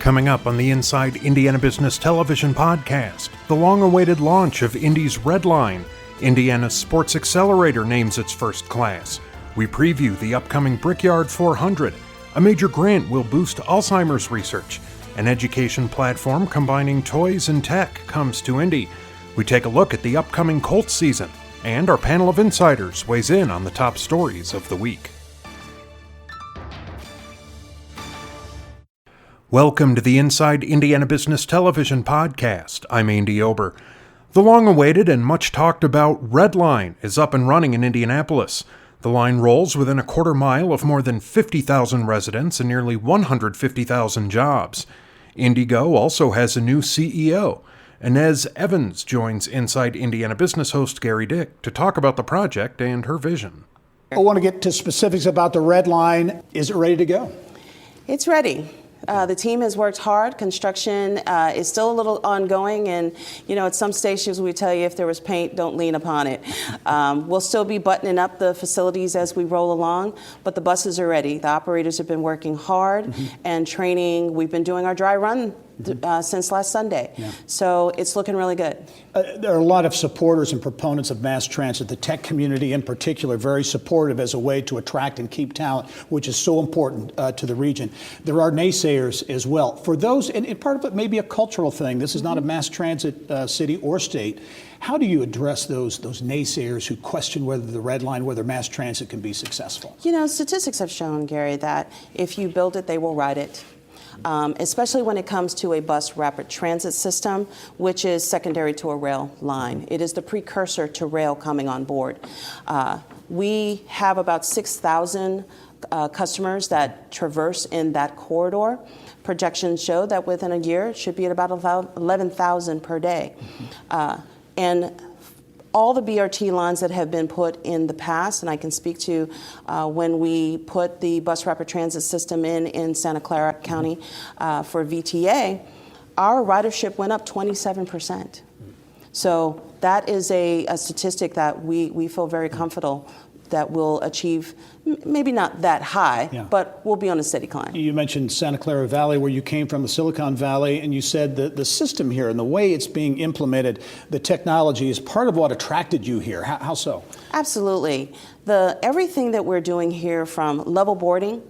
Coming up on the Inside Indiana Business Television podcast, the long-awaited launch of Indy's Red Line. Indiana's Sports Accelerator names its first class. We preview the upcoming Brickyard 400. A major grant will boost Alzheimer's research. An education platform combining toys and tech comes to Indy. We take a look at the upcoming Colts season. And our panel of insiders weighs in on the top stories of the week. Welcome to the Inside Indiana Business Television podcast. I'm Andy Ober. The long-awaited and much-talked-about Red Line is up and running in Indianapolis. The line rolls within a quarter mile of more than 50,000 residents and nearly 150,000 jobs. Indigo also has a new CEO. Inez Evans joins Inside Indiana Business host Gary Dick to talk about the project and her vision. I want to get to specifics about the Red Line. Is it ready to go? It's ready. The team has worked hard. Construction is still a little ongoing, and at some stations we tell you if there was paint, don't lean upon it. We'll still be buttoning up the facilities as we roll along, but the buses are ready. The operators have been working hard and training. We've been doing our dry run since last Sunday. Yeah. So it's looking really good. There are a lot of supporters and proponents of mass transit. The tech community in particular, very supportive as a way to attract and keep talent, which is so important to the region. There are naysayers as well. For those, and part of it may be a cultural thing. This is not a mass transit city or state. How do you address those naysayers who question whether the Red Line, whether mass transit can be successful? Statistics have shown, Gary, that if you build it, they will ride it. Especially when it comes to a bus rapid transit system, which is secondary to a rail line. It is the precursor to rail coming on board. We have about 6,000 customers that traverse in that corridor. Projections show that within a year it should be at about 11,000 per day. And all the BRT lines that have been put in the past, and I can speak to when we put the bus rapid transit system in Santa Clara County for VTA, our ridership went up 27%. So that is a statistic that we feel very comfortable that will achieve, maybe not that high, but we'll be on a steady climb. You mentioned Santa Clara Valley, where you came from, the Silicon Valley, and you said that the system here and the way it's being implemented, the technology is part of what attracted you here. How so? Absolutely. Everything that we're doing here, from level boarding,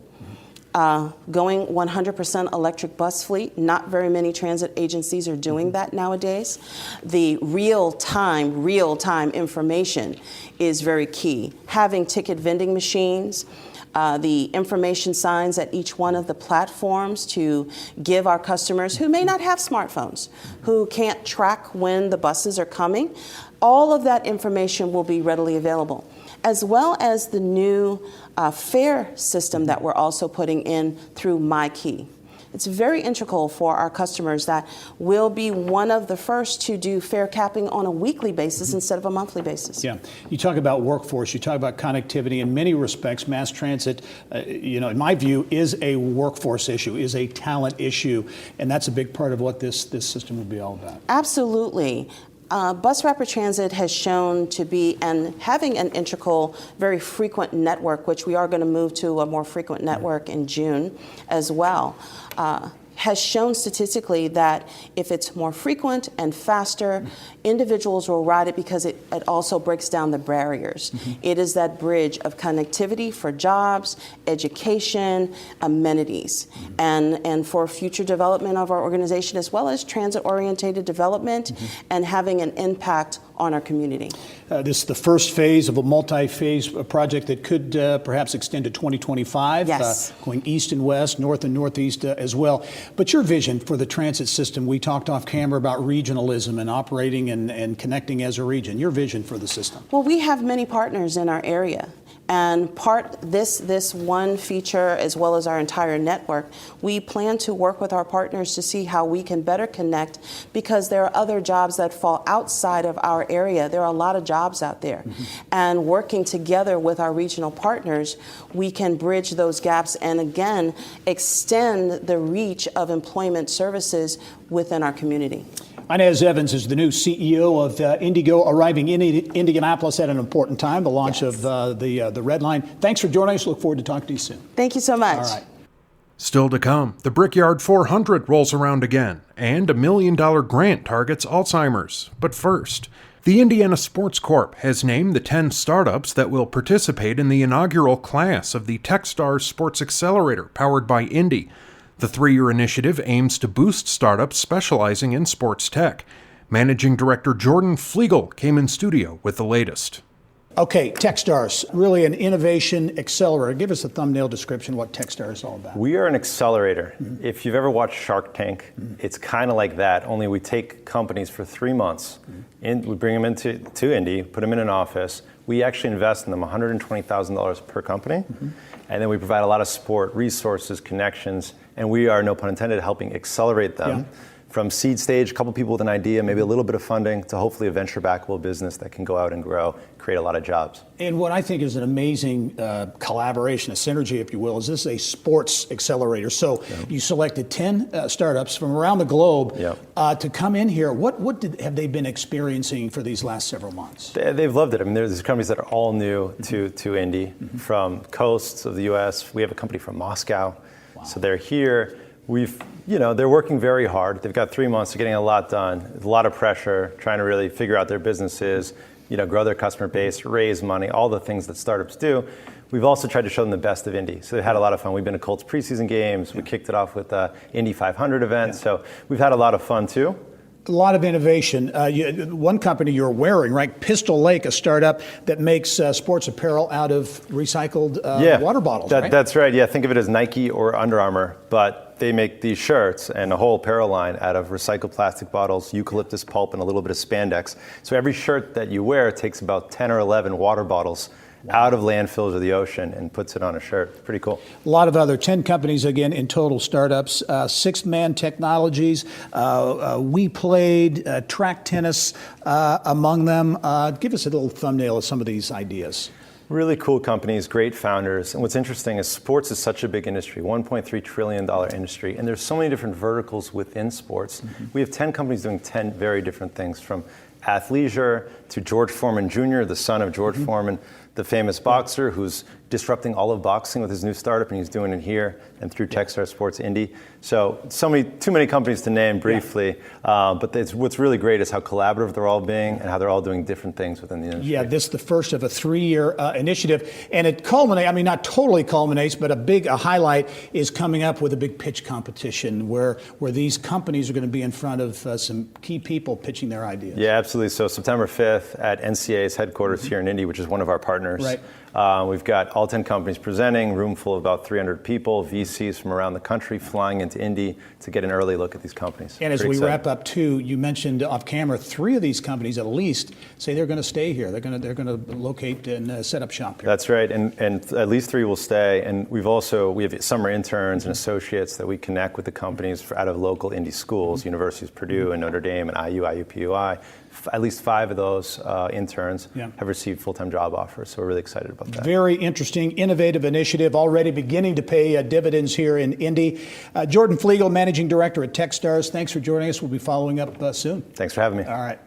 going 100% electric bus fleet. Not very many transit agencies are doing that nowadays. The real-time information is very key. Having ticket vending machines, the information signs at each one of the platforms to give our customers who may not have smartphones, who can't track when the buses are coming, all of that information will be readily available, as well as the new fare system that we're also putting in through MyKey. It's very integral for our customers that we'll be one of the first to do fare capping on a weekly basis instead of a monthly basis. Yeah, you talk about workforce, you talk about connectivity. In many respects, mass transit, in my view, is a workforce issue, is a talent issue, and that's a big part of what this system will be all about. Absolutely. Bus rapid transit has shown to be, and having an integral, very frequent network, which we are going to move to a more frequent network in June as well, has shown statistically that if it's more frequent and faster, individuals will ride it because it also breaks down the barriers. It is that bridge of connectivity for jobs, education, amenities, and for future development of our organization, as well as transit-oriented development and having an impact on our community. This is the first phase of a multi-phase project that could perhaps extend to 2025. Yes. Going east and west, north and northeast as well. But your vision for the transit system, we talked off camera about regionalism and operating and connecting as a region. Your vision for the system? Well, we have many partners in our area. And this one feature, as well as our entire network, we plan to work with our partners to see how we can better connect, because there are other jobs that fall outside of our area. There are a lot of jobs out there. And working together with our regional partners, we can bridge those gaps and, again, extend the reach of employment services within our community. Inez Evans is the new CEO of Indigo, arriving in Indianapolis at an important time, the launch of the Red Line. Thanks for joining us. Look forward to talking to you soon. Thank you so much. All right. Still to come, the Brickyard 400 rolls around again, and a $1 million grant targets Alzheimer's. But first, the Indiana Sports Corp has named the 10 startups that will participate in the inaugural class of the Techstars Sports Accelerator powered by Indy. The 3-year initiative aims to boost startups specializing in sports tech. Managing Director Jordan Flegel came in studio with the latest. Okay, Techstars, really an innovation accelerator. Give us a thumbnail description of what Techstars is all about. We are an accelerator. If you've ever watched Shark Tank, it's kind of like that, only we take companies for 3 months, we bring them to Indy, put them in an office. We actually invest in them $120,000 per company, and then we provide a lot of support, resources, connections, and we are, no pun intended, helping accelerate them. From seed stage, a couple people with an idea, maybe a little bit of funding, to hopefully a venture-backable business that can go out and grow, create a lot of jobs. And what I think is an amazing collaboration, a synergy, if you will, is this is a sports accelerator. So you selected 10 startups from around the globe to come in here. What have they been experiencing for these last several months? They've loved it. I mean, there's companies that are all new to Indy, from coasts of the U.S. We have a company from Moscow, so they're here. They're working very hard. They've got 3 months, they're getting a lot done. There's a lot of pressure, trying to really figure out their businesses, grow their customer base, raise money, all the things that startups do. We've also tried to show them the best of Indy. So they've had a lot of fun. We've been to Colts preseason games. We kicked it off with the Indy 500 event. So we've had a lot of fun too. A lot of innovation. One company you're wearing, right? Pistol Lake, a startup that makes sports apparel out of recycled water bottles, right? That's right. Yeah, think of it as Nike or Under Armour, but they make these shirts and a whole apparel line out of recycled plastic bottles, eucalyptus pulp, and a little bit of spandex. So every shirt that you wear takes about 10 or 11 water bottles out of landfills or the ocean and puts it on a shirt. It's pretty cool. A lot of other 10 companies, again, in total startups. Sixth Man Technologies, We Played, Track Tennis among them. Give us a little thumbnail of some of these ideas. Really cool companies, great founders. And what's interesting is sports is such a big industry, $1.3 trillion industry, and there's so many different verticals within sports. We have 10 companies doing 10 very different things, from athleisure to George Foreman Jr., the son of George Foreman, the famous boxer who's disrupting all of boxing with his new startup, and he's doing it here and through Techstars Sports Indy. So too many companies to name briefly, but what's really great is how collaborative they're all being and how they're all doing different things within the industry. Yeah, this is the first of a 3-year initiative, and it culminates, not totally culminates, but a highlight is coming up with a big pitch competition where these companies are going to be in front of some key people pitching their ideas. Yeah, absolutely. So September 5th at NCAA's headquarters here in Indy, which is one of our partners. Right. We've got all 10 companies presenting, room full of about 300 people, VCs from around the country flying into Indy to get an early look at these companies. And as we wrap up too, you mentioned off camera, 3 of these companies at least say they're going to stay here. They're going to locate and set up shop here. That's right, and at least 3 will stay. And we have summer interns and associates that we connect with the companies out of local Indy schools, Universities of Purdue and Notre Dame and IUPUI. At least 5 of those interns have received full-time job offers, so we're really excited about that. Very interesting, innovative initiative, already beginning to pay dividends here in Indy. Jordan Flegel, Managing Director at Techstars, thanks for joining us. We'll be following up soon. Thanks for having me. All right.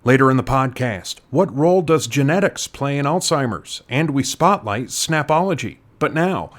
Later in the podcast, what role does genetics play in Alzheimer's? And we spotlight Snapology. But now,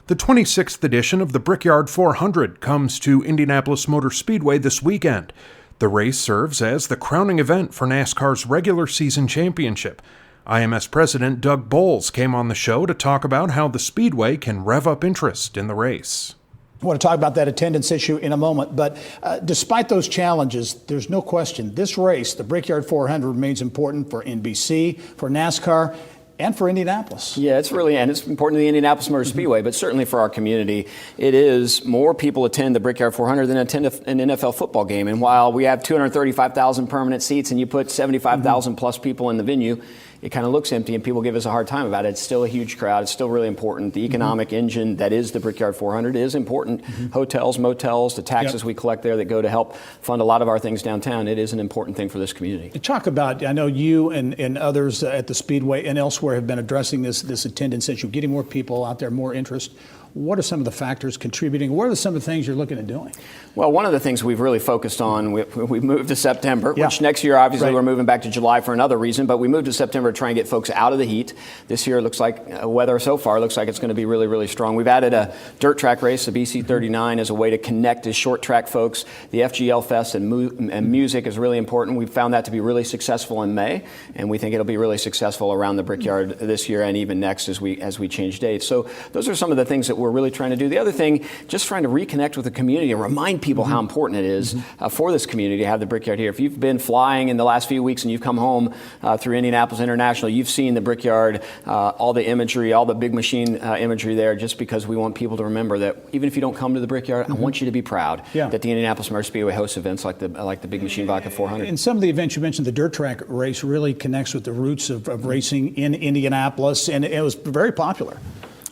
the 26th edition of the Brickyard 400 comes to Indianapolis Motor Speedway this weekend. The race serves as the crowning event for NASCAR's regular season championship. IMS President Doug Bowles came on the show to talk about how the Speedway can rev up interest in the race. I want to talk about that attendance issue in a moment, but despite those challenges, there's no question this race, the Brickyard 400, remains important for NBC, for NASCAR, and for Indianapolis. Yeah, it's important to the Indianapolis Motor Speedway, but certainly for our community. It is more people attend the Brickyard 400 than attend an NFL football game. And while we have 235,000 permanent seats and you put 75,000 plus people in the venue, it kind of looks empty and people give us a hard time about it. It's still a huge crowd. It's still really important. The economic engine that is the Brickyard 400 is important. Hotels, motels, the taxes we collect there that go to help fund a lot of our things downtown. It is an important thing for this community. Talk about, I know you and others at the Speedway and elsewhere have been addressing this attendance issue, getting more people out there, more interest. What are some of the factors contributing? What are some of the things you're looking at doing? Well, one of the things we've really focused on, we moved to September, Yeah. which next year, obviously, Right. we're moving back to July for another reason, but we moved to September to try and get folks out of the heat. This year, it looks like weather so far looks like it's going to be really, really strong. We've added a dirt track race, the BC 39, as a way to connect as short track folks. The FGL Fest and music is really important. We've found that to be really successful in May, and we think it'll be really successful around the Brickyard this year and even next as we change dates. So those are some of the things that we're really trying to do. The other thing, just trying to reconnect with the community and remind people how important it is for this community to have the Brickyard here. If you've been flying in the last few weeks and you've come home through Indianapolis International, you've seen the Brickyard, all the imagery, all the big machine imagery there, just because we want people to remember that even if you don't come to the Brickyard, I want you to be proud that the Indianapolis Motor Speedway hosts events like the Big Machine Vodka 400. And some of the events you mentioned, the dirt track race really connects with the roots of racing in Indianapolis, and it was very popular.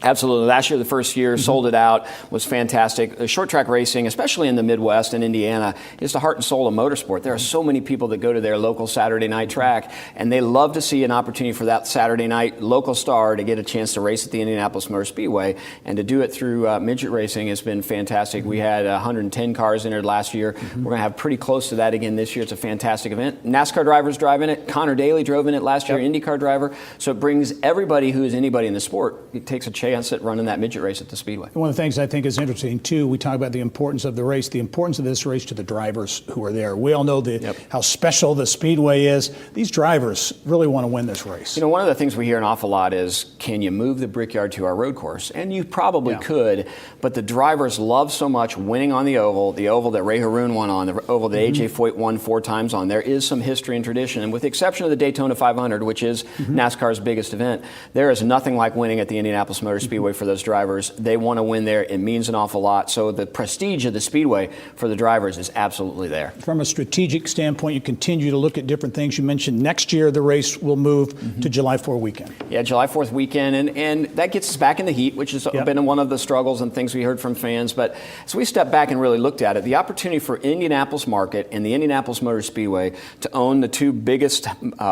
Absolutely. Last year, the first year, sold it out, was fantastic. The short track racing, especially in the Midwest and Indiana, is the heart and soul of motorsport. There are so many people that go to their local Saturday night track, and they love to see an opportunity for that Saturday night local star to get a chance to race at the Indianapolis Motor Speedway. And to do it through midget racing has been fantastic. We had 110 cars entered last year. We're going to have pretty close to that again this year. It's a fantastic event. NASCAR drivers drive in it. Connor Daly drove in it last year, IndyCar driver. So it brings everybody who is anybody in the sport. It takes a chance at running that midget race at the Speedway. One of the things I think is interesting, too, we talk about the importance of the race, the importance of this race to the drivers who are there. We all know how special the Speedway is. These drivers really want to win this race. You know, one of the things we hear an awful lot is, can you move the Brickyard to our road course? And you probably could, but the drivers love so much winning on the oval that Ray Haroon won on, the oval that AJ Foyt won 4 times on. There is some history and tradition, and with the exception of the Daytona 500, which is NASCAR's biggest event, there is nothing like winning at the Indianapolis Motor Speedway for those drivers. They want to win there. It means an awful lot. So the prestige of the Speedway for the drivers is absolutely there. From a strategic standpoint, you continue to look at different things. You mentioned next year the race will move to July 4th weekend. Yeah, July 4th weekend, and that gets us back in the heat, which has been one of the struggles and things we heard from fans. But as we stepped back and really looked at it, the opportunity for Indianapolis market and the Indianapolis Motor Speedway to own the 2 biggest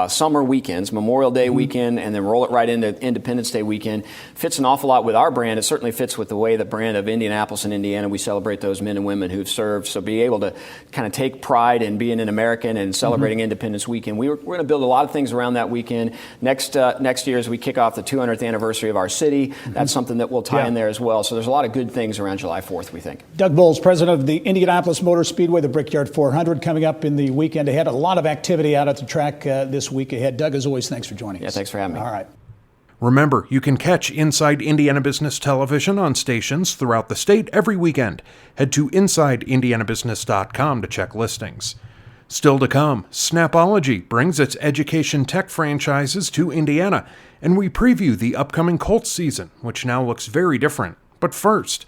summer weekends, Memorial Day weekend and then roll it right into Independence Day weekend, fits an awful lot with our brand. It certainly fits with the way the brand of Indianapolis and Indiana, we celebrate those men and women who've served. So be able to kind of take pride in being an American and celebrating Independence Weekend. We're going to build a lot of things around that weekend. Next year, as we kick off the 200th anniversary of our city, that's something that we'll tie in there as well. So there's a lot of good things around July 4th, we think. Doug Bowles, president of the Indianapolis Motor Speedway, the Brickyard 400, coming up in the weekend ahead. A lot of activity out at the track this week ahead. Doug, as always, thanks for joining us. Yeah, thanks for having me. All right. Remember, you can catch Inside Indiana Business Television on stations throughout the state every weekend. Head to InsideIndianaBusiness.com to check listings. Still to come, Snapology brings its education tech franchises to Indiana, and we preview the upcoming Colts season, which now looks very different. But first,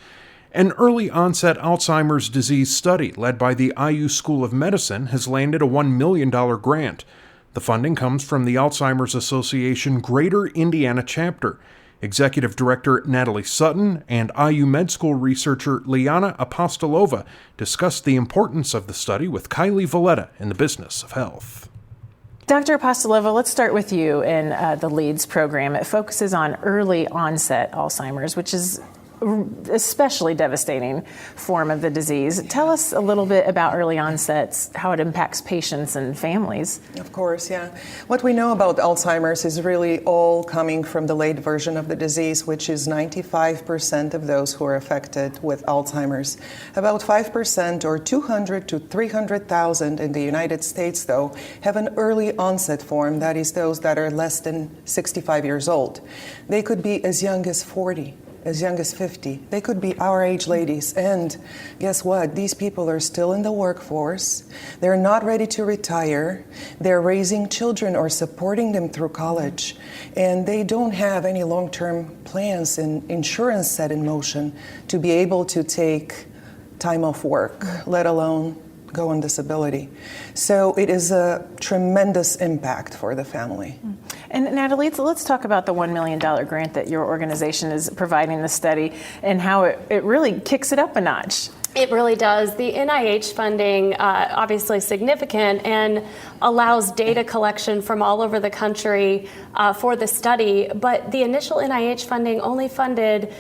an early onset Alzheimer's disease study led by the IU School of Medicine has landed a $1 million grant. The funding comes from the Alzheimer's Association Greater Indiana Chapter. Executive Director Natalie Sutton and IU Med School researcher Liana Apostolova discussed the importance of the study with Kylie Valletta in the Business of Health. Dr. Apostolova, let's start with you in the LEADS program. It focuses on early onset Alzheimer's, which is especially devastating form of the disease. Tell us a little bit about early onsets, how it impacts patients and families. Of course, yeah. What we know about Alzheimer's is really all coming from the late version of the disease, which is 95% of those who are affected with Alzheimer's. About 5%, or 200 to 300,000 in the United States, though, have an early onset form, that is those that are less than 65 years old. They could be as young as 40. As young as 50. They could be our age ladies. And guess what? These people are still in the workforce. They're not ready to retire. They're raising children or supporting them through college. And they don't have any long-term plans and insurance set in motion to be able to take time off work, let alone go on disability. So it is a tremendous impact for the family. And Natalie, let's talk about the $1 million grant that your organization is providing the study and how it really kicks it up a notch. It really does. The NIH funding, obviously significant, and allows data collection from all over the country for the study. But the initial NIH funding only funded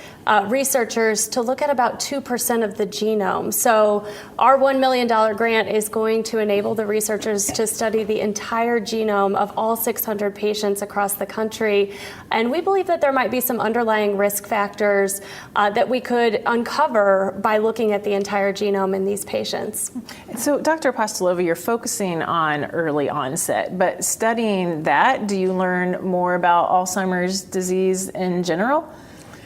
researchers to look at about 2% of the genome. So our $1 million grant is going to enable the researchers to study the entire genome of all 600 patients across the country. And we believe that there might be some underlying risk factors that we could uncover by looking at the entire genome in these patients. So, Dr. Apostolova, you're focusing on early onset, but studying that, do you learn more about Alzheimer's disease in general?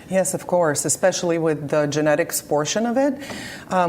Yes, of course, especially with the genetics portion of it.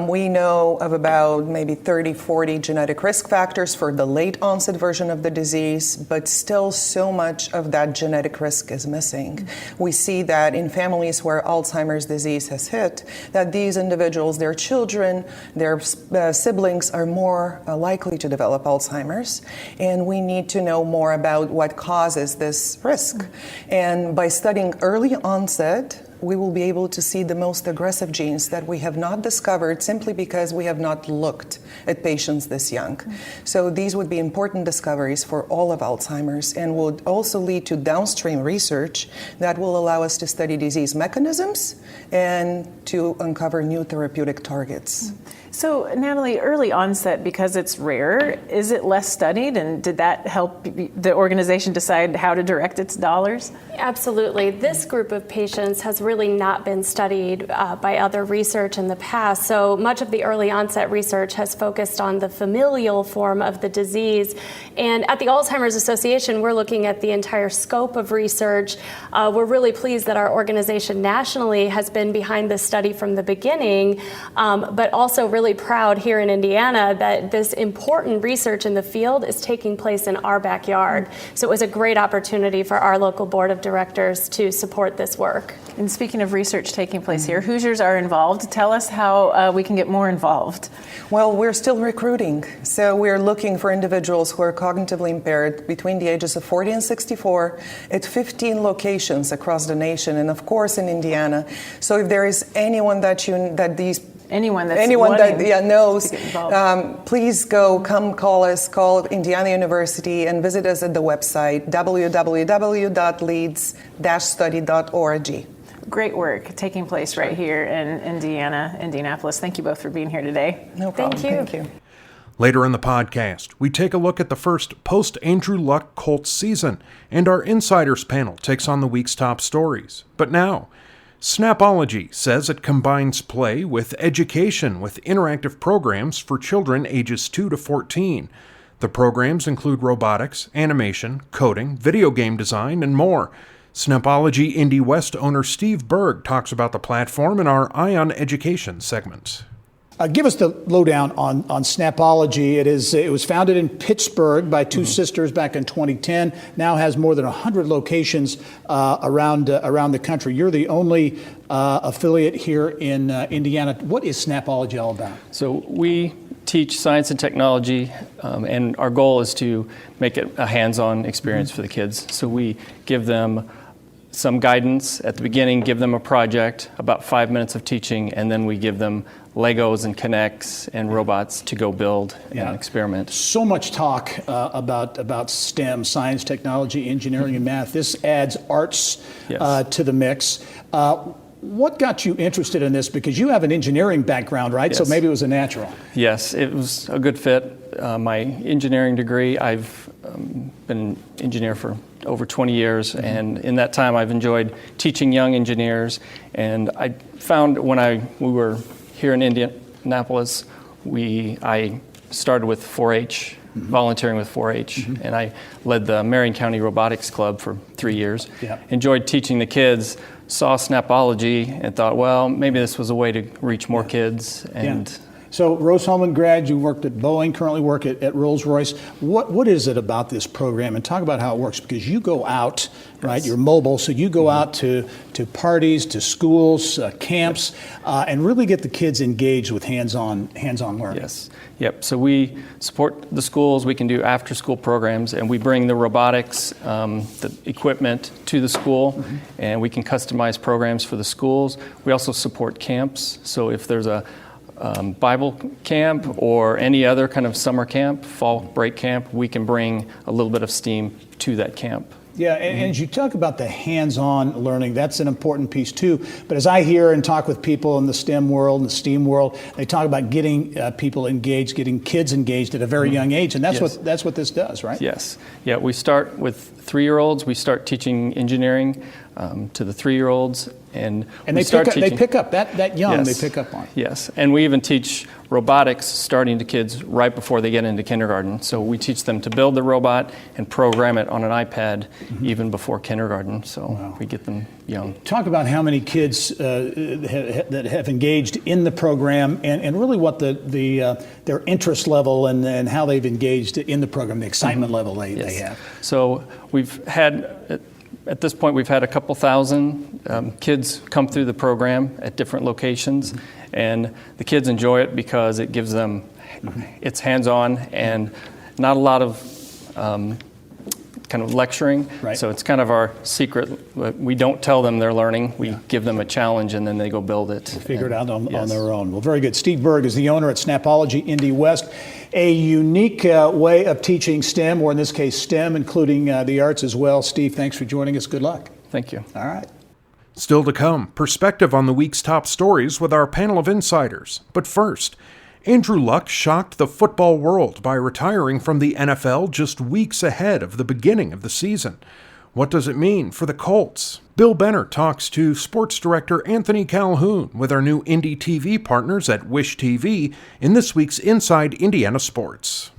We know of about maybe 30, 40 genetic risk factors for the late onset version of the disease, but still so much of that genetic risk is missing. We see that in families where Alzheimer's disease has hit, that these individuals, their children, their siblings are more likely to develop Alzheimer's, and we need to know more about what causes this risk. And by studying early onset, we will be able to see the most aggressive genes that we have not discovered simply because we have not looked at patients this young. So these would be important discoveries for all of Alzheimer's and would also lead to downstream research that will allow us to study disease mechanisms and to uncover new therapeutic targets. So, Natalie, early onset, because it's rare, is it less studied? And did that help the organization decide how to direct its dollars? Absolutely. This group of patients has really not been studied by other research in the past. So much of the early onset research has focused on the familial form of the disease. And at the Alzheimer's Association, we're looking at the entire scope of research. We're really pleased that our organization nationally has been behind this study from the beginning, but also really proud here in Indiana that this important research in the field is taking place in our backyard. So it was a great opportunity for our local board of directors to support this work. And speaking of research taking place here, Hoosiers are involved. Tell us how we can get more involved. Well, we're still recruiting. So we're looking for individuals who are cognitively impaired between the ages of 40 and 64 at 15 locations across the nation and, of course, in Indiana. So if there is anyone anyone that knows, please come call us, call Indiana University, and visit us at the website www.leads-study.org. Great work taking place right here in Indianapolis. Thank you both for being here today. No problem. Thank you. Later in the podcast, we take a look at the first post-Andrew Luck Colts season, and our Insiders panel takes on the week's top stories. But now, Snapology says it combines play with education with interactive programs for children ages 2 to 14. The programs include robotics, animation, coding, video game design, and more. Snapology Indy West owner Steve Berg talks about the platform in our Eye on Education segment. Give us the lowdown on Snapology. It was founded in Pittsburgh by two sisters back in 2010. Now has more than 100 locations around the country. You're the only affiliate here in Indiana. What is Snapology all about? So we teach science and technology, and our goal is to make it a hands-on experience for the kids. So we give them some guidance at the beginning, give them a project, about 5 minutes of teaching, and then we give them Legos and Kinects and robots to go build and experiment. So much talk about STEM, science, technology, engineering, and math. This adds arts to the mix. What got you interested in this? Because you have an engineering background, right? Yes. So maybe it was a natural. Yes, it was a good fit. My engineering degree, I've been an engineer for over 20 years, and in that time I've enjoyed teaching young engineers. And I found when we were here in Indianapolis, I started with 4-H, volunteering with 4-H, and I led the Marion County Robotics Club for 3 years. Enjoyed teaching the kids, saw Snapology, and thought, well, maybe this was a way to reach more kids. And So Rose-Hulman grad, you worked at Boeing, currently work at Rolls-Royce. What is it about this program? And talk about how it works, because you go out, right? You're mobile, so you go out to parties, to schools, camps, and really get the kids engaged with hands-on learning. Yes. Yep. So we support the schools. We can do after-school programs, and we bring the robotics, the equipment to the school, and we can customize programs for the schools. We also support camps. So if there's a Bible camp or any other kind of summer camp, fall break camp, we can bring a little bit of STEAM to that camp. Yeah, and as you talk about the hands-on learning, that's an important piece too. But as I hear and talk with people in the STEM world and the STEAM world, they talk about getting people engaged, getting kids engaged at a very young age, and that's what this does, right? Yes. Yeah, we start with 3-year-olds. We start teaching engineering to the 3-year-olds, and they pick up that young. Yes. They pick up on. Yes, and we even teach robotics starting to kids right before they get into kindergarten. So we teach them to build the robot and program it on an iPad even before kindergarten. So we get them young. Talk about how many kids that have engaged in the program, and really what their interest level and how they've engaged in the program, the excitement level they have. So we've had. At this point, we've had a couple thousand kids come through the program at different locations, and the kids enjoy it because it gives them, it's hands-on and not a lot of kind of lecturing. Right. So it's kind of our secret. We don't tell them they're learning. We give them a challenge, and then they go build it. Figure it out on their own. Well, very good. Steve Berg is the owner at Snapology Indy West. A unique way of teaching STEM, or in this case STEM, including the arts as well. Steve, thanks for joining us. Good luck. Thank you. All right. Still to come, perspective on the week's top stories with our panel of insiders. But first, Andrew Luck shocked the football world by retiring from the NFL just weeks ahead of the beginning of the season. What does it mean for the Colts? Bill Benner talks to sports director Anthony Calhoun with our new Indy TV partners at Wish TV in this week's Inside Indiana Sports.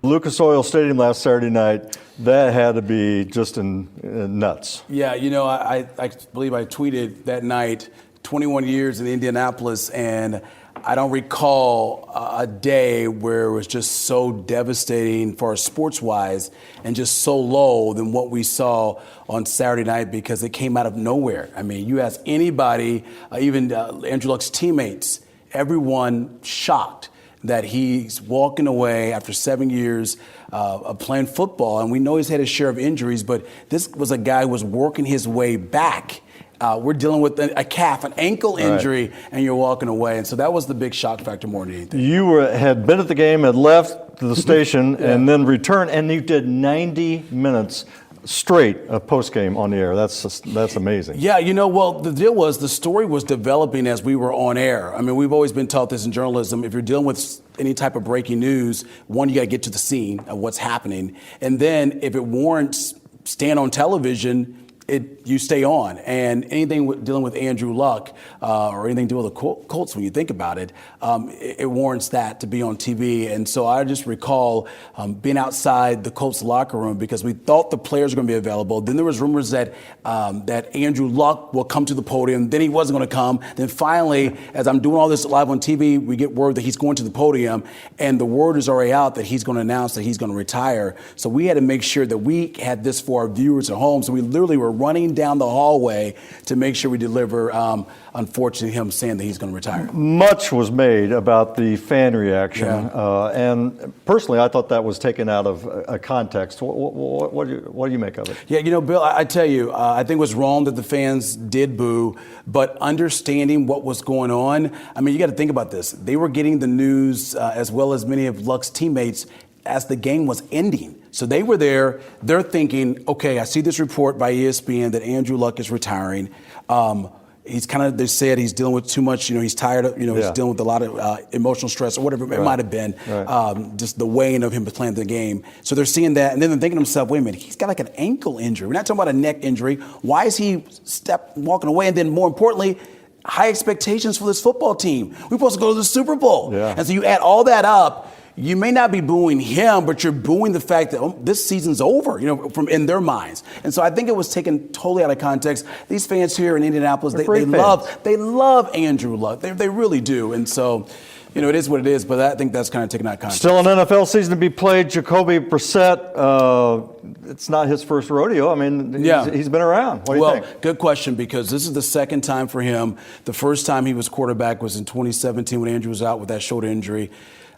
Lucas Oil Stadium last Saturday night, that had to be just nuts. Yeah, I believe I tweeted that night, 21 years in Indianapolis, and I don't recall a day where it was just so devastating for us sports-wise and just so low than what we saw on Saturday night, because it came out of nowhere. I mean, you ask anybody, even Andrew Luck's teammates, everyone shocked that he's walking away after 7 years of playing football. And we know he's had his share of injuries, but this was a guy who was working his way back. We're dealing with a calf, an ankle injury, and you're walking away. And so that was the big shock factor more than anything. You had been at the game, had left the station, and then returned, and you did 90 minutes straight of post-game on the air. That's amazing. Yeah, well, the deal was the story was developing as we were on air. I mean, we've always been taught this in journalism. If you're dealing with any type of breaking news, one, you got to get to the scene of what's happening. And then if it warrants staying on television, you stay on. And anything dealing with Andrew Luck or anything dealing with the Colts, when you think about it, it warrants that to be on TV. And so I just recall being outside the Colts locker room because we thought the players were going to be available. Then there was rumors that Andrew Luck will come to the podium. Then he wasn't going to come. Then finally, as I'm doing all this live on TV, we get word that he's going to the podium. And the word is already out that he's going to announce that he's going to retire. So we had to make sure that we had this for our viewers at home. So we literally were running down the hallway to make sure we deliver, unfortunately, him saying that he's going to retire. Much was made about the fan reaction, and personally, I thought that was taken out of a context. What do you make of it? Yeah, Bill, I tell you, I think it was wrong that the fans did boo, but understanding what was going on, I mean, you got to think about this. They were getting the news, as well as many of Luck's teammates, as the game was ending. So they were there, they're thinking, okay, I see this report by ESPN that Andrew Luck is retiring. He's they said he's dealing with too much, he's tired of, he's dealing with a lot of emotional stress or whatever it might have been, just the weighing of him playing the game. So they're seeing that, and then they're thinking to themselves, wait a minute, he's got like an ankle injury. We're not talking about a neck injury. Why is he walking away? And then more importantly, high expectations for this football team. We're supposed to go to the Super Bowl. Yeah. And so you add all that up, you may not be booing him, but you're booing the fact that this season's over, from in their minds. And so I think it was taken totally out of context. These fans here in Indianapolis, they love Andrew Luck. They really do. And so, it is what it is, but I think that's kind of taken out of context. Still an NFL season to be played. Jacoby Brissett, it's not his first rodeo. I mean, he's been around. What do you think? Well, good question, because this is the second time for him. The first time he was quarterback was in 2017 when Andrew was out with that shoulder injury.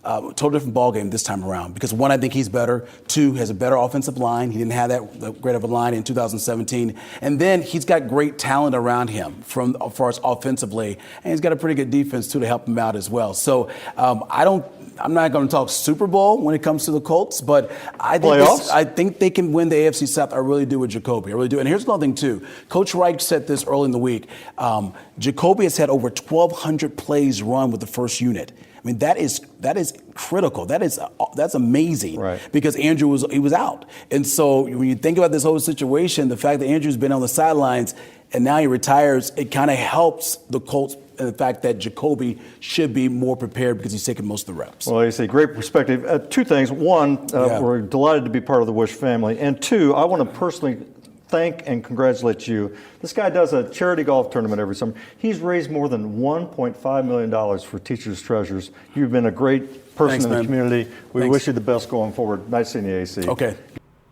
Total different ball game this time around because one, I think he's better. Two, has a better offensive line. He didn't have that great of a line in 2017. And then he's got great talent around him as far as offensively, and he's got a pretty good defense too to help him out as well. So I'm not going to talk Super Bowl when it comes to the Colts, but I think they can win the AFC South. I really do with Jacoby. I really do. And here's another thing too. Coach Reich said this early in the week. Jacoby has had over 1,200 plays run with the first unit. I mean, that is critical. That's amazing, right? Because Andrew was out, and so when you think about this whole situation, the fact that Andrew's been on the sidelines and now he retires, it kind of helps the Colts. And the fact that Jacoby should be more prepared because he's taking most of the reps. Well, you see, great perspective. Two things. One, we're delighted to be part of the Wish family, and two, I want to personally thank and congratulate you. This guy does a charity golf tournament every summer. He's raised more than $1.5 million for Teachers Treasures. You've been a great person in the community. We wish you the best going forward. Nice seeing you, AC. Okay.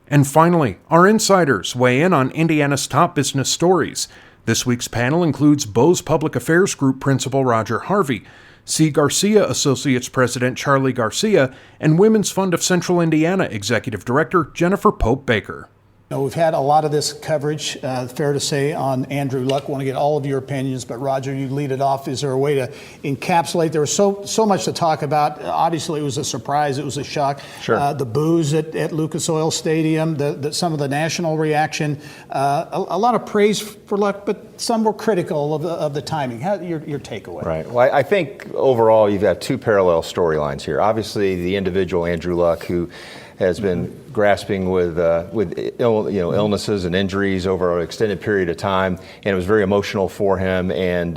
And finally, our insiders weigh in on Indiana's top business stories. This week's panel includes Bose Public Affairs Group Principal Roger Harvey, C. Garcia Associates President Charlie Garcia, and Women's Fund of Central Indiana Executive Director Jennifer Pope Baker. We've had a lot of this coverage, fair to say, on Andrew Luck. Want to get all of your opinions, but Roger, you lead it off. Is there a way to encapsulate? There was so much to talk about. Obviously, it was a surprise. It was a shock. Sure. The boos at Lucas Oil Stadium, some of the national reaction, a lot of praise for Luck, but some were critical of the timing. Your takeaway? Right. Well, I think overall you've got two parallel storylines here. Obviously, the individual Andrew Luck, who has been grasping with illnesses and injuries over an extended period of time, and it was very emotional for him. And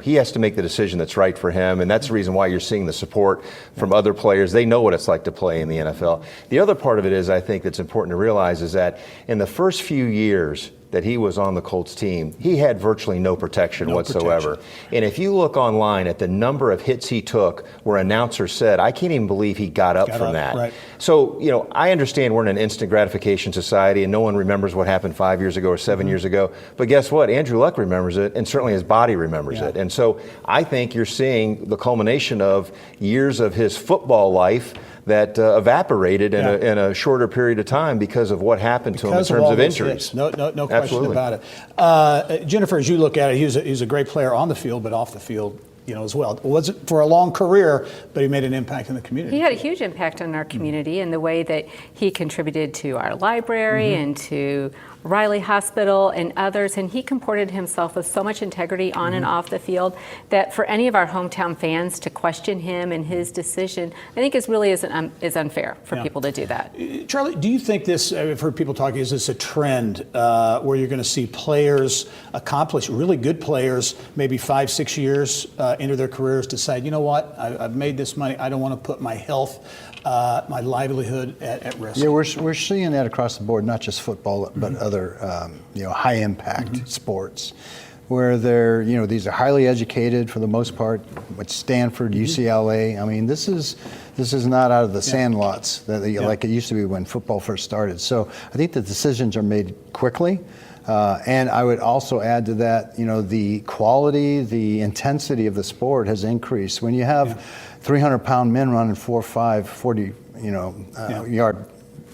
he has to make the decision that's right for him, and that's the reason why you're seeing the support from other players. They know what it's like to play in the NFL. The other part of it is, I think, that's important to realize is that in the first few years that he was on the Colts team, he had virtually no protection whatsoever. And if you look online at the number of hits he took where announcers said, I can't even believe he got up from that. Right. So, I understand we're in an instant gratification society and no one remembers what happened 5 years ago or 7 years ago. But guess what? Andrew Luck remembers it, and certainly his body remembers it. And so I think you're seeing the culmination of years of his football life that evaporated in a shorter period of time because of what happened to him in terms of injuries. No question about it. Jennifer, as you look at it, he's a great player on the field, but off the field, as well. It wasn't for a long career, but he made an impact in the community. He had a huge impact on our community in the way that he contributed to our library and to Riley Hospital and others, and he comported himself with so much integrity on and off the field that for any of our hometown fans to question him and his decision, I think is unfair for people to do that. Charlie, do you think this, I've heard people talking, is this a trend where you're going to see players accomplish, really good players, maybe 5-6 years into their careers, decide, you know what, I've made this money, I don't want to put my health, my livelihood at risk? Yeah, we're seeing that across the board, not just football, but other high impact sports, where these are highly educated for the most part. With Stanford, UCLA, I mean, this is not out of the sandlots like it used to be when football first started. So I think the decisions are made quickly. And I would also add to that, the quality, the intensity of the sport has increased. When you have 300-pound men running 4.5, 40, yard,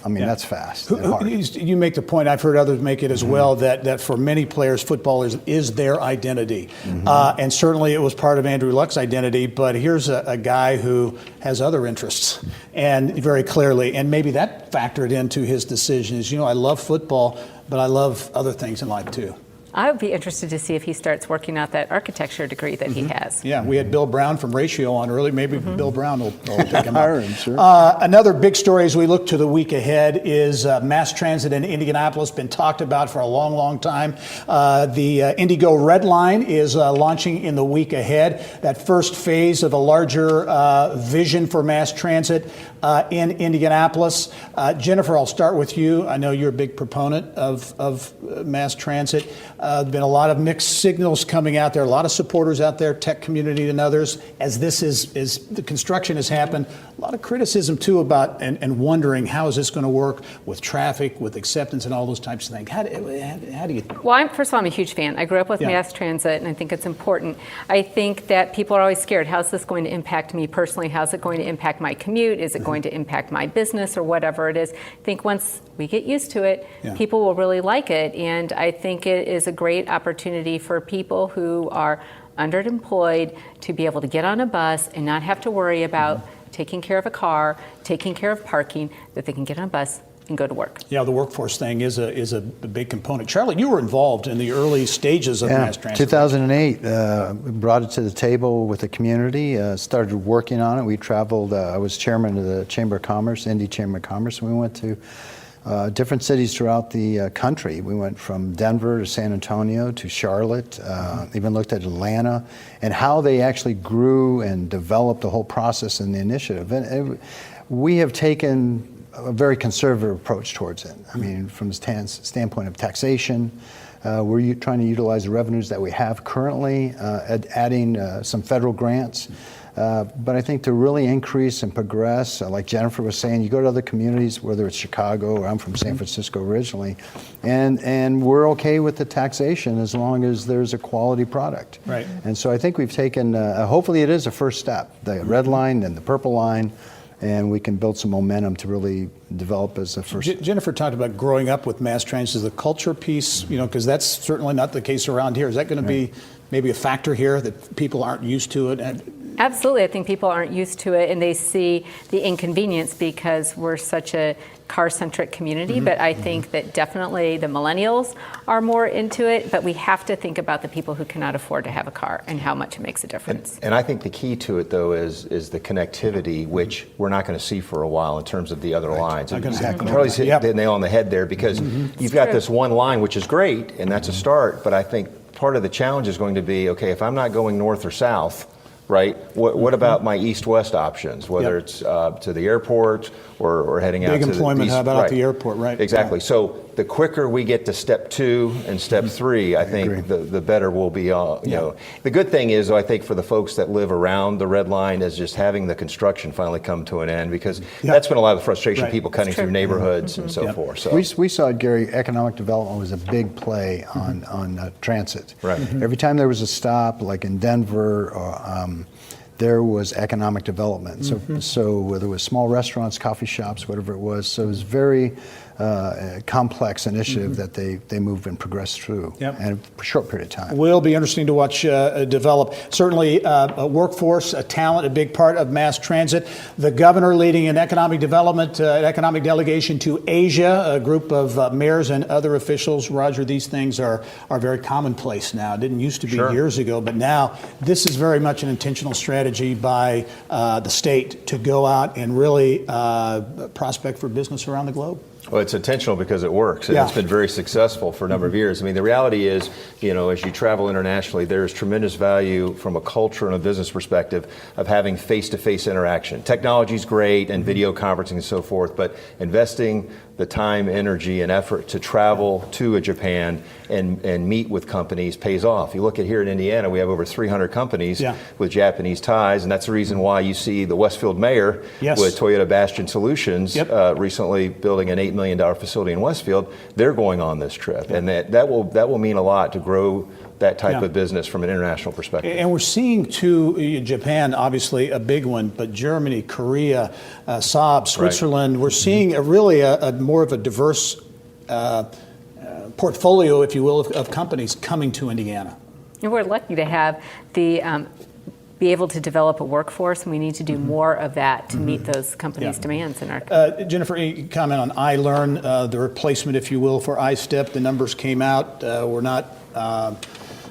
I mean, that's fast and hard. You make the point, I've heard others make it as well, that for many players, football is their identity. And certainly it was part of Andrew Luck's identity, but here's a guy who has other interests, and very clearly, and maybe that factored into his decision is, I love football, but I love other things in life too. I would be interested to see if he starts working out that architecture degree that he has. Yeah, we had Bill Brown from Ratio on early. Maybe Bill Brown will take him up. Sure. Another big story as we look to the week ahead is mass transit in Indianapolis. Been talked about for a long, long time. The Indigo Red Line is launching in the week ahead. That first phase of a larger vision for mass transit in Indianapolis. Jennifer, I'll start with you. I know you're a big proponent of mass transit. Been a lot of mixed signals coming out there, a lot of supporters out there, tech community and others. As the construction has happened, a lot of criticism too about and wondering how is this going to work with traffic, with acceptance, and all those types of things. How do you? Well, first of all, I'm a huge fan. I grew up with mass transit, and I think it's important. I think that people are always scared. How's this going to impact me personally? How's it going to impact my commute? Is it going to impact my business or whatever it is? I think once we get used to it, people will really like it. And I think it is a great opportunity for people who are underemployed to be able to get on a bus and not have to worry about taking care of a car, taking care of parking, that they can get on a bus and go to work. Yeah, the workforce thing is a big component. Charlotte, you were involved in the early stages of mass transit. 2008, brought it to the table with the community, started working on it. We traveled, I was chairman of the Chamber of Commerce, Indy Chamber of Commerce, and we went to different cities throughout the country. We went from Denver to San Antonio to Charlotte, even looked at Atlanta, and how they actually grew and developed the whole process and the initiative. And we have taken a very conservative approach towards it. I mean, from the standpoint of taxation, we're trying to utilize the revenues that we have currently, adding some federal grants. But I think to really increase and progress, like Jennifer was saying, you go to other communities, whether it's Chicago or I'm from San Francisco originally, and we're okay with the taxation as long as there's a quality product. Right. And so I think we've taken, hopefully it is a first step, the red line and the purple line, and we can build some momentum to really develop as a first. Jennifer talked about growing up with mass transit as a culture piece, because that's certainly not the case around here. Is that going to be maybe a factor here that people aren't used to it? Absolutely. I think people aren't used to it, and they see the inconvenience because we're such a car-centric community. But I think that definitely the millennials are more into it, but we have to think about the people who cannot afford to have a car and how much it makes a difference. And I think the key to it, though, is the connectivity, which we're not going to see for a while in terms of the other lines. Charlie's hit the nail on the head there, because you've got this one line, which is great, and that's a start, but I think part of the challenge is going to be, okay, if I'm not going north or south, right? What about my east-west options, whether it's to the airport or heading out to the big employment, east, how about at the airport, right? Exactly. So the quicker we get to step 2 and step 3, I think the better we'll be. Know, the good thing is, I think, for the folks that live around the red line, is just having the construction finally come to an end, because that's been a lot of the frustration, people cutting through neighborhoods and so forth. So we saw, Gary, economic development was a big play on transit. Right. Every time there was a stop, like in Denver, there was economic development. So whether it was small restaurants, coffee shops, whatever it was, so it was very complex initiative that they moved and progressed through in a short period of time. Will be interesting to watch develop. Certainly a workforce, a talent, a big part of mass transit. The governor leading an economic development, an economic delegation to Asia, a group of mayors and other officials. Roger, these things are very commonplace now. It didn't used to be years ago, but now this is very much an intentional strategy by the state to go out and really prospect for business around the globe. Well, it's intentional because it works, and it's been very successful for a number of years. I mean, the reality is, as you travel internationally, there's tremendous value from a culture and a business perspective of having face-to-face interaction. Technology's great, and video conferencing and so forth, but investing the time, energy, and effort to travel to a Japan and meet with companies pays off. You look at here in Indiana, we have over 300 companies with Japanese ties, and that's the reason why you see the Westfield mayor with Toyota Bastion Solutions recently building an $8 million facility in Westfield. They're going on this trip, and that will mean a lot to grow that type of business from an international perspective. And we're seeing too, Japan, obviously a big one, but Germany, Korea, Saab, Switzerland, we're seeing really a more of a diverse portfolio, if you will, of companies coming to Indiana. And we're lucky to have the be able to develop a workforce, and we need to do more of that to meet those companies' demands in our country. Jennifer, any comment on iLearn, the replacement, if you will, for iStep? The numbers came out. We're not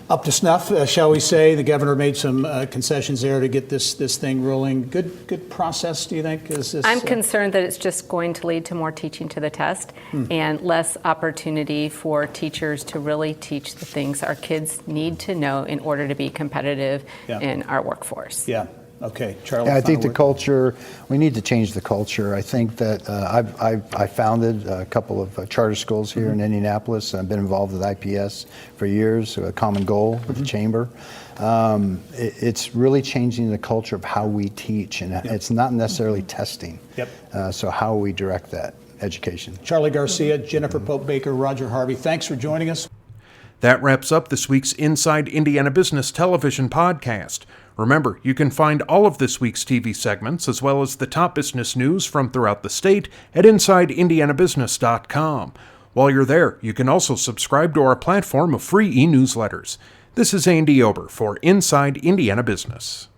up to snuff, shall we say. The governor made some concessions there to get this thing rolling. Good process, do you think? I'm concerned that it's just going to lead to more teaching to the test and less opportunity for teachers to really teach the things our kids need to know in order to be competitive in our workforce. Yeah. Okay, Charlie. Yeah, I think the final word? culture, we need to change the culture. I think that I founded a couple of charter schools here in Indianapolis. I've been involved with IPS for years, a common goal with the chamber. It's really changing the culture of how we teach, and it's not necessarily testing. Yep. So how we direct that education. Charlie Garcia, Jennifer Pope Baker, Roger Harvey, thanks for joining us. That wraps up this week's Inside Indiana Business Television podcast. Remember, you can find all of this week's TV segments, as well as the top business news from throughout the state, at InsideIndianaBusiness.com. While you're there, you can also subscribe to our platform of free e-newsletters. This is Andy Ober for Inside Indiana Business.